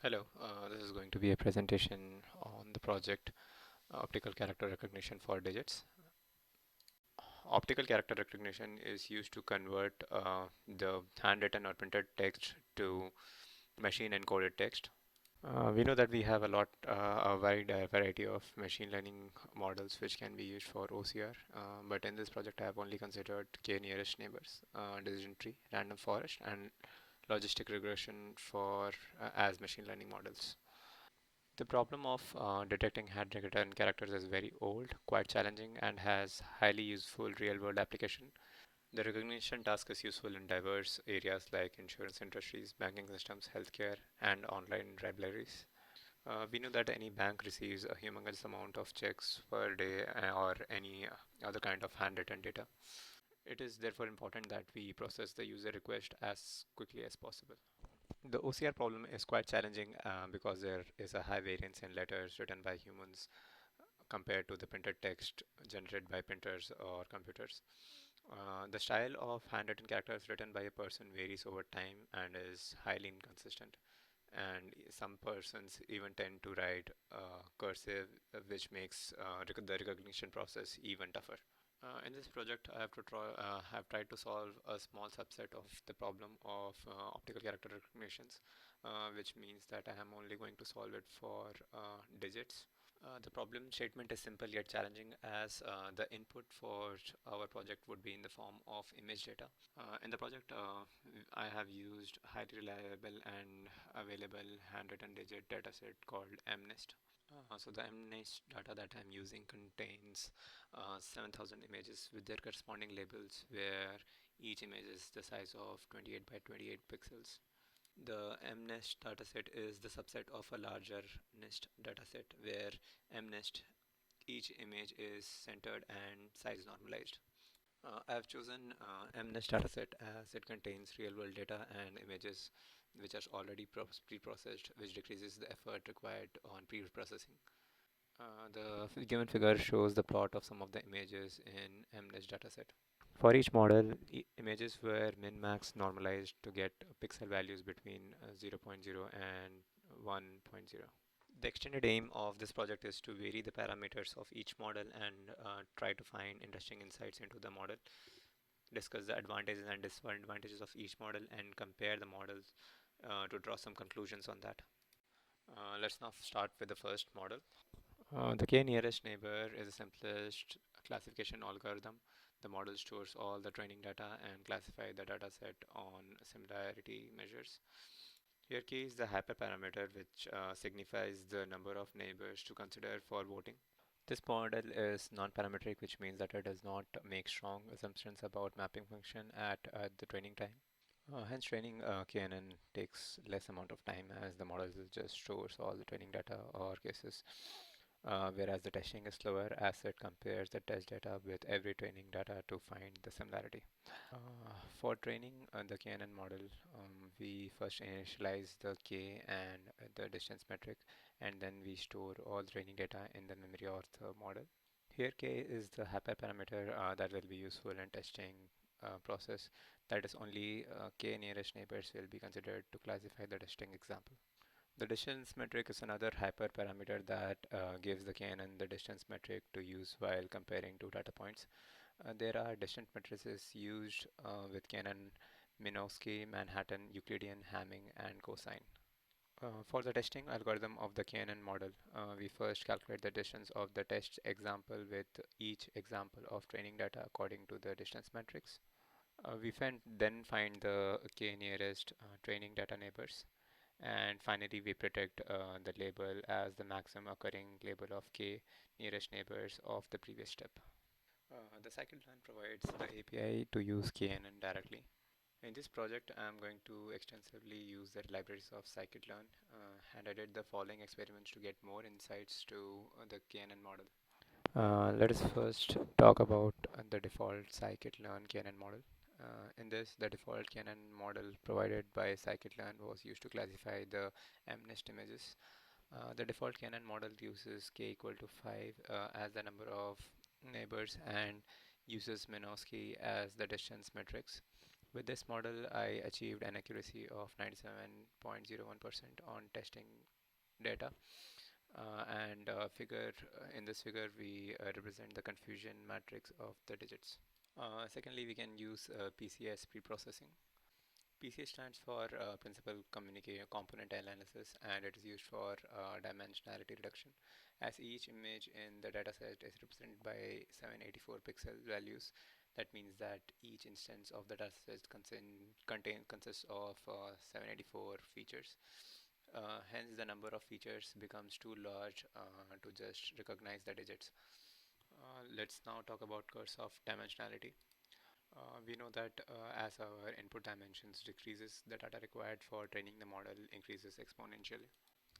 Hello, this is going to be a presentation on the project Optical Character Recognition for Digits. Optical character recognition is used to convert the handwritten or printed text to machine encoded text. We know that we have a wide variety of machine learning models which can be used for OCR, but in this project I have only considered k nearest neighbors, decision tree, random forest, and logistic regression for as machine learning models. The problem of detecting handwritten characters is very old, quite challenging, and has highly useful real-world application. The recognition task is useful in diverse areas like insurance industries, banking systems, healthcare, and online libraries. We know that any bank receives a humongous amount of checks per day or any other kind of handwritten data. It is therefore important that we process the user request as quickly as possible. The OCR problem is quite challenging because there is a high variance in letters written by humans compared to the printed text generated by printers or computers. The style of handwritten characters written by a person varies over time and is highly inconsistent. And some persons even tend to write cursive, which makes the recognition process even tougher. In this project, have tried to solve a small subset of the problem of optical character recognitions, which means that I am only going to solve it for digits. The problem statement is simple yet challenging as the input for our project would be in the form of image data. In the project, I have used highly reliable and available handwritten digit dataset called MNIST. So the MNIST data that I'm using contains 7,000 images with their corresponding labels where each image is the size of 28 by 28 pixels. The MNIST dataset is the subset of a larger NIST dataset where MNIST each image is centered and size normalized. I have chosen MNIST dataset as it contains real-world data and images which are already pre-processed, which decreases the effort required on pre-processing. The given figure shows the plot of some of the images in MNIST dataset. For each model, images were min-max normalized to get pixel values between zero point 0.0 and 1.0. The extended aim of this project is to vary the parameters of each model and try to find interesting insights into the model, discuss the advantages and disadvantages of each model, and compare the models to draw some conclusions on that. Let's now start with the first model. The k nearest neighbor is the simplest classification algorithm. The model stores all the training data and classify the dataset on similarity measures. Here k is the hyperparameter which signifies the number of neighbors to consider for voting. This model is non-parametric, which means that it does not make strong assumptions about mapping function at the training time. Hence, training KNN takes less amount of time as the model just stores all the training data or cases, whereas the testing is slower as it compares the test data with every training data to find the similarity. For training the KNN model, we first initialize the K and the distance metric, and then we store all training data in the memory of the model. Here K is the hyperparameter that will be useful in testing process. That is only K nearest neighbors will be considered to classify the testing example. The distance metric is another hyperparameter that gives the KNN the distance metric to use while comparing two data points. There are distance matrices used with KNN, Minkowski, Manhattan, Euclidean, Hamming, and cosine. For the testing algorithm of the KNN model, we first calculate the distance of the test example with each example of training data according to the distance matrix. Then find the k nearest training data neighbors. And finally, we predict the label as the maximum occurring label of k nearest neighbors of the previous step. The scikit-learn provides the API to use KNN directly. In this project, I'm going to extensively use the libraries of scikit-learn and I did the following experiments to get more insights to the KNN model. Let us first talk about the default scikit-learn KNN model. In this, the default KNN model provided by scikit-learn was used to classify the MNIST images. The default KNN model uses k equal to 5 as the number of neighbors and uses Minkowski as the distance matrix. With this model, I achieved an accuracy of 97.01% on testing data. And figure in this figure, we represent the confusion matrix of the digits. Secondly, we can use PCS preprocessing. PCA stands for Principal Component Analysis, and it is used for dimensionality reduction, as each image in the dataset is represented by 784 pixel values. That means that each instance of the dataset consists of 784 features. Hence, the number of features becomes too large to just recognize the digits. Let's now talk about curse of dimensionality. We know that as our input dimensions decreases, the data required for training the model increases exponentially.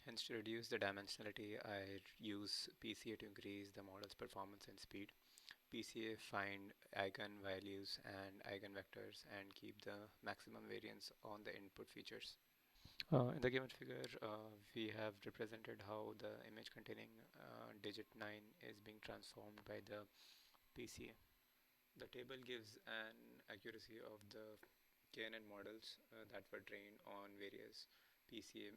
Hence, to reduce the dimensionality, I use PCA to increase the model's performance and speed. PCA find eigenvalues and eigenvectors and keep the maximum variance on the input features. In the given figure, we have represented how the image containing digit 9 is being transformed by the PCA. The table gives an accuracy of the KNN models that were trained on various PCA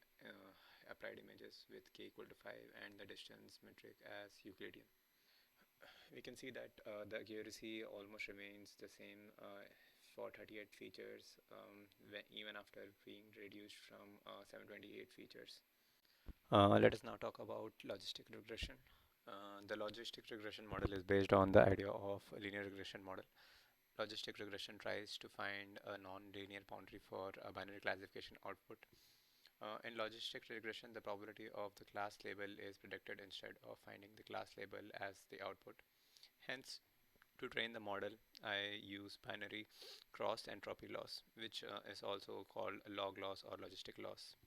applied images with k equal to 5 and the distance metric as Euclidean. We can see that the accuracy almost remains the same for 38 features even after being reduced from 728 features. Let us now talk about logistic regression. The logistic regression model is based on the idea of a linear regression model. Logistic regression tries to find a non-linear boundary for a binary classification output. In logistic regression, the probability of the class label is predicted instead of finding the class label as the output. Hence, to train the model, I use binary cross entropy loss, which is also called log loss or logistic loss.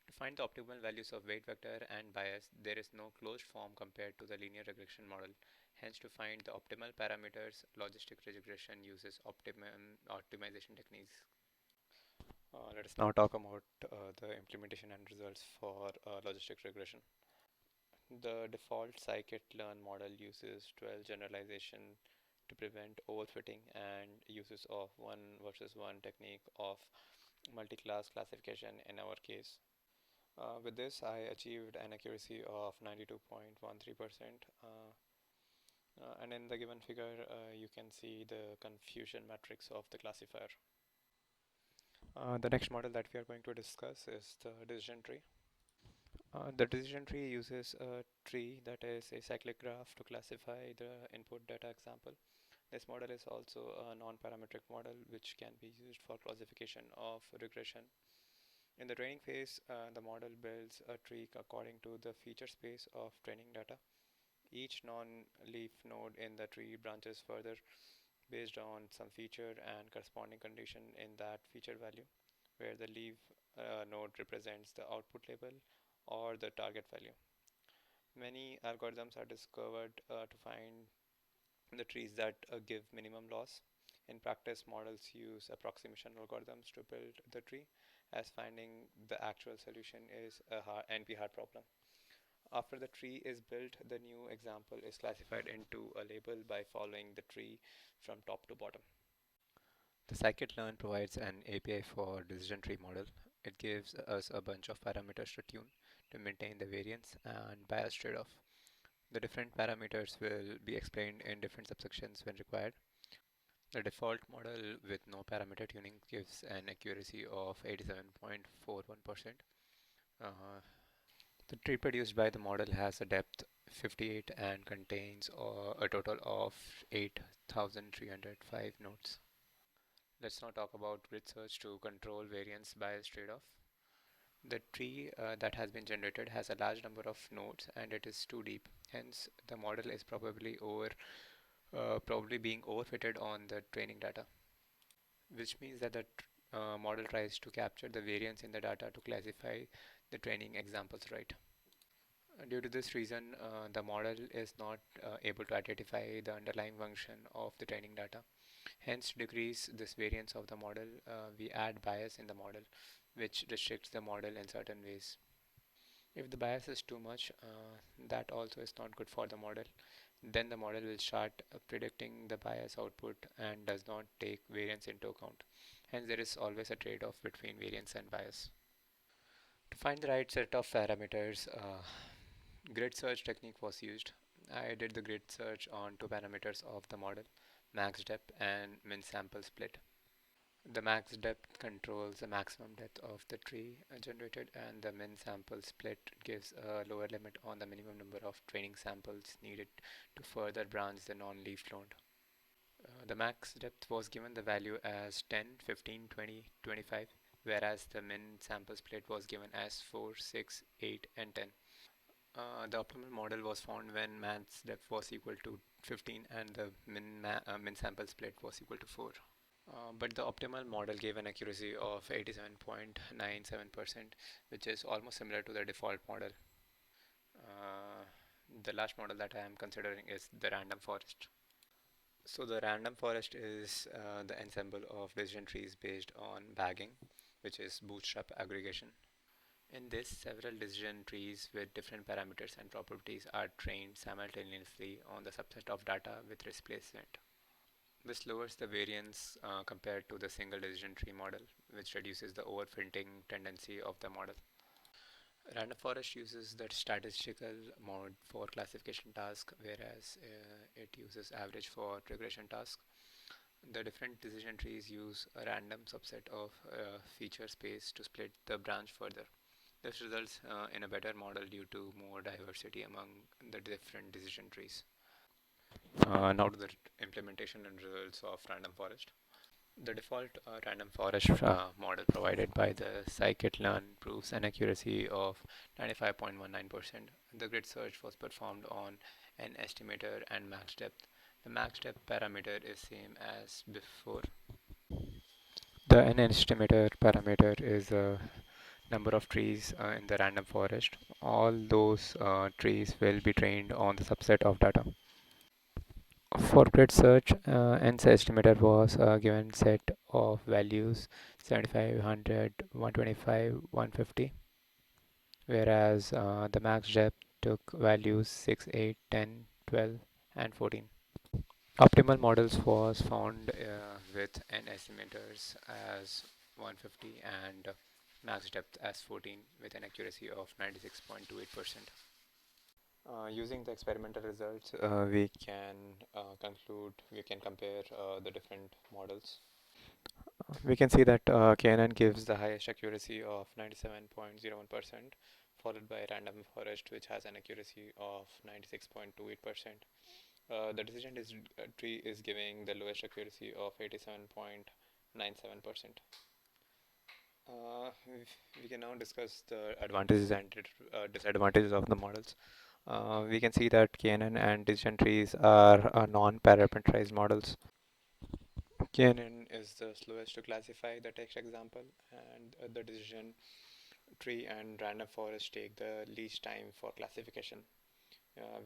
To find the optimal values of weight vector and bias, there is no closed form compared to the linear regression model. Hence, to find the optimal parameters, logistic regression uses optimization techniques. Let us now talk about the implementation and results for logistic regression. The default scikit-learn model uses 12 generalization to prevent overfitting and uses of one versus one technique of multi-class classification in our case. With this, I achieved an accuracy of 92.13%. And in the given figure, you can see the confusion matrix of the classifier. The next model that we are going to discuss is the decision tree. The decision tree uses a tree that is a cyclic graph to classify the input data example. This model is also a non-parametric model which can be used for classification of regression. In the training phase, the model builds a tree according to the feature space of training data. Each non-leaf node in the tree branches further based on some feature and corresponding condition in that feature value, where the leaf node represents the output label or the target value. Many algorithms are discovered to find the trees that give minimum loss. In practice, models use approximation algorithms to build the tree, as finding the actual solution is a NP-hard problem. After the tree is built, the new example is classified into a label by following the tree from top to bottom. The scikit-learn provides an API for decision tree model. It gives us a bunch of parameters to tune to maintain the variance and bias trade-off. The different parameters will be explained in different subsections when required. The default model with no parameter tuning gives an accuracy of 87.41%. The tree produced by the model has a depth 58 and contains a total of 8,305 nodes. Let's now talk about grid search to control variance bias trade-off. The tree that has been generated has a large number of nodes and it is too deep. Hence, the model is probably being overfitted on the training data, which means that the model tries to capture the variance in the data to classify the training examples right. Due to this reason, the model is not able to identify the underlying function of the training data. Hence, to decrease this variance of the model, we add bias in the model, which restricts the model in certain ways. If the bias is too much, that also is not good for the model. Then the model will start predicting the bias output and does not take variance into account. Hence, there is always a trade-off between variance and bias. To find the right set of parameters, grid search technique was used. I did the grid search on two parameters of the model, max depth and min sample split. The max depth controls the maximum depth of the tree generated, and the min sample split gives a lower limit on the minimum number of training samples needed to further branch the non-leaf node. The max depth was given the value as 10, 15, 20, 25, whereas the min sample split was given as 4, 6, 8, and 10. The optimal model was found when max depth was equal to 15 and the min sample split was equal to 4. But the optimal model gave an accuracy of 87.97%, which is almost similar to the default model. Uh, the last model that I am considering is the random forest. So the random forest is the ensemble of decision trees based on bagging, which is bootstrap aggregation. In this, several decision trees with different parameters and properties are trained simultaneously on the subset of data with displacement. This lowers the variance compared to the single decision tree model, which reduces the overfitting tendency of the model. Random forest uses the statistical mode for classification task, whereas it uses average for regression task. The different decision trees use a random subset of feature space to split the branch further. This results in a better model due to more diversity among the different decision trees. Now to the implementation and results of random forest. The default random forest model provided by the scikit-learn proves an accuracy of 95.19%. The grid search was performed on an estimator and max depth. The max depth parameter is same as before. The n estimator parameter is the number of trees in the random forest. All those trees will be trained on the subset of data. For grid search, n's estimator was a given set of values 75, 100, 125, 150, whereas the max depth took values 6, 8, 10, 12, and 14. Optimal models was found with n estimators as 150 and max depth as 14 with an accuracy of 96.28%. Using the experimental results, we can compare the different models. We can see that KNN gives the highest accuracy of 97.01%, followed by Random Forest, which has an accuracy of 96.28%. The tree is giving the lowest accuracy of 87.97%. We can now discuss the advantages and disadvantages of the models. We can see that KNN and decision trees are non-parameterized models. KNN is the slowest to classify the text example, and the decision tree and random forest take the least time for classification.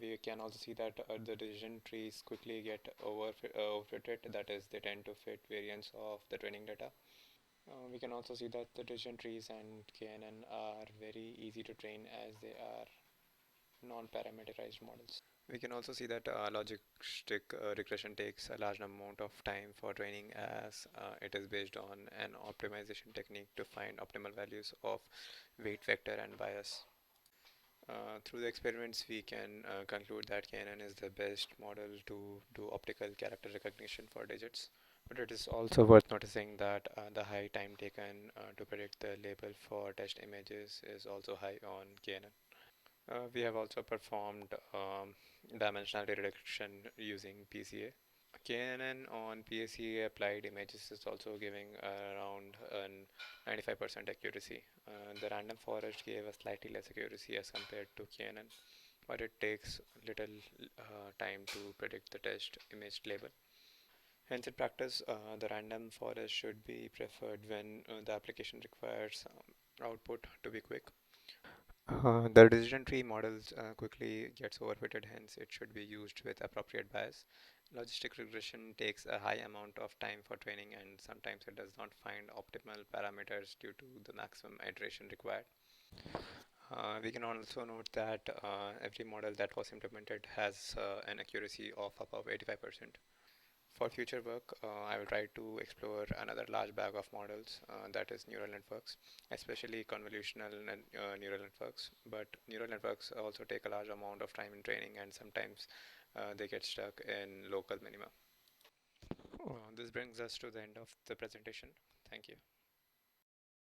We can also see that the decision trees quickly get overfitted, that is, they tend to fit variance of the training data. We can also see that the decision trees and KNN are very easy to train as they are non-parameterized models. We can also see that logistic regression takes a large amount of time for training as it is based on an optimization technique to find optimal values of weight vector and bias. Through the experiments, we can conclude that KNN is the best model to do optical character recognition for digits. But it is also worth noticing that the high time taken to predict the label for test images is also high on KNN. We have also performed dimensionality reduction using PCA. KNN on PCA applied images is also giving around 95% accuracy. The random forest gave a slightly less accuracy as compared to KNN, but it takes little time to predict the test image label. Hence, in practice, the random forest should be preferred when the application requires output to be quick. The decision tree models quickly gets overfitted, hence it should be used with appropriate bias. Logistic regression takes a high amount of time for training, and sometimes it does not find optimal parameters due to the maximum iteration required. We can also note that every model that was implemented has an accuracy of above 85%. For future work, I will try to explore another large bag of models, that is neural networks, especially convolutional neural networks. But neural networks also take a large amount of time in training, and sometimes they get stuck in local minima. This brings us to the end of the presentation. Thank you.